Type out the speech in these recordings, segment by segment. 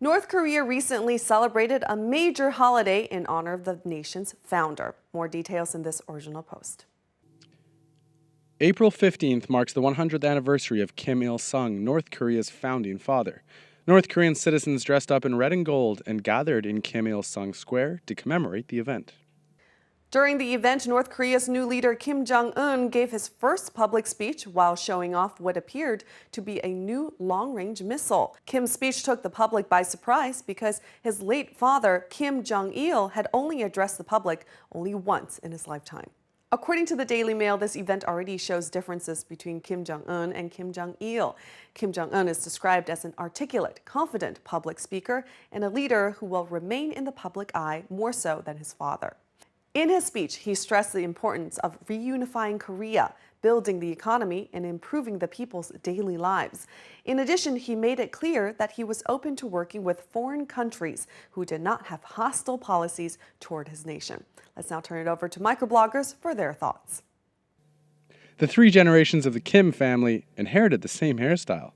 North Korea recently celebrated a major holiday in honor of the nation's founder. More details in this original post. April 15th marks the 100th anniversary of Kim Il-sung, North Korea's founding father. North Korean citizens dressed up in red and gold and gathered in Kim Il-sung Square to commemorate the event. During the event, North Korea's new leader Kim Jong-un gave his first public speech while showing off what appeared to be a new long-range missile. Kim's speech took the public by surprise because his late father, Kim Jong-il, had only addressed the public only once in his lifetime. According to the Daily Mail, this event already shows differences between Kim Jong-un and Kim Jong-il. Kim Jong-un is described as an articulate, confident public speaker and a leader who will remain in the public eye more so than his father. In his speech, he stressed the importance of reunifying Korea, building the economy, and improving the people's daily lives. In addition, he made it clear that he was open to working with foreign countries who did not have hostile policies toward his nation. Let's now turn it over to microbloggers for their thoughts. The three generations of the Kim family inherited the same hairstyle.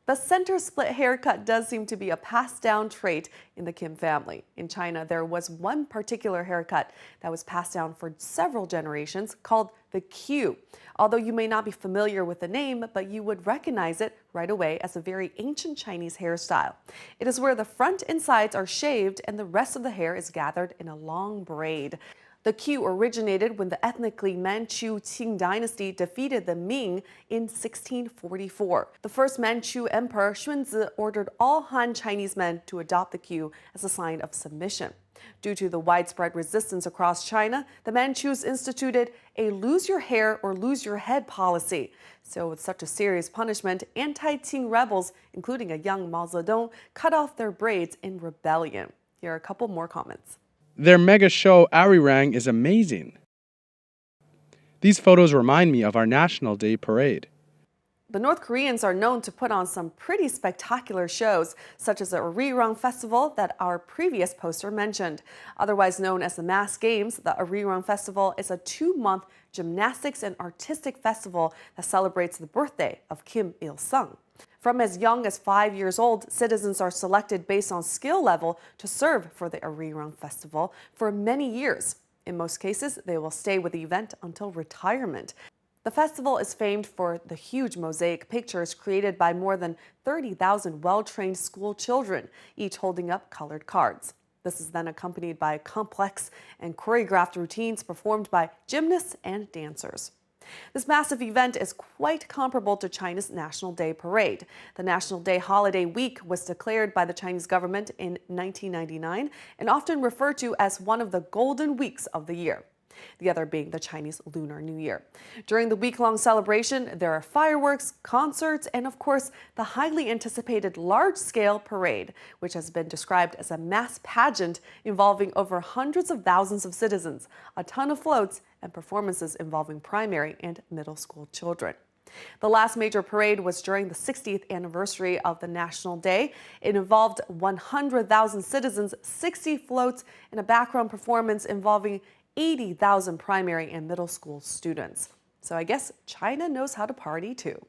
The center split haircut does seem to be a passed-down trait in the Kim family. In China, there was one particular haircut that was passed down for several generations called the Q. Although you may not be familiar with the name, but you would recognize it right away as a very ancient Chinese hairstyle. It is where the front and sides are shaved and the rest of the hair is gathered in a long braid. The Q originated when the ethnically Manchu Qing dynasty defeated the Ming in 1644. The first Manchu emperor Xunzi ordered all Han Chinese men to adopt the Q as a sign of submission. Due to the widespread resistance across China, the Manchus instituted a lose your hair or lose your head policy. So with such a serious punishment, anti-Qing rebels, including a young Mao Zedong, cut off their braids in rebellion. Here are a couple more comments. Their mega show Arirang is amazing. These photos remind me of our National Day parade. The North Koreans are known to put on some pretty spectacular shows, such as the Arirang Festival that our previous poster mentioned. Otherwise known as the Mass Games, the Arirang Festival is a 2-month gymnastics and artistic festival that celebrates the birthday of Kim Il-sung. From as young as 5 years old, citizens are selected based on skill level to serve for the Arirang Festival for many years. In most cases, they will stay with the event until retirement. The festival is famed for the huge mosaic pictures created by more than 30,000 well-trained school children, each holding up colored cards. This is then accompanied by complex and choreographed routines performed by gymnasts and dancers. This massive event is quite comparable to China's National Day parade. The National Day holiday week was declared by the Chinese government in 1999 and often referred to as one of the golden weeks of the year, the other being the Chinese Lunar New Year. During the week-long celebration, there are fireworks, concerts, and of course, the highly anticipated large-scale parade, which has been described as a mass pageant involving over hundreds of thousands of citizens, a ton of floats, and performances involving primary and middle school children. The last major parade was during the 60th anniversary of the National Day. It involved 100,000 citizens, 60 floats, and a background performance involving 80,000 primary and middle school students. So I guess China knows how to party too.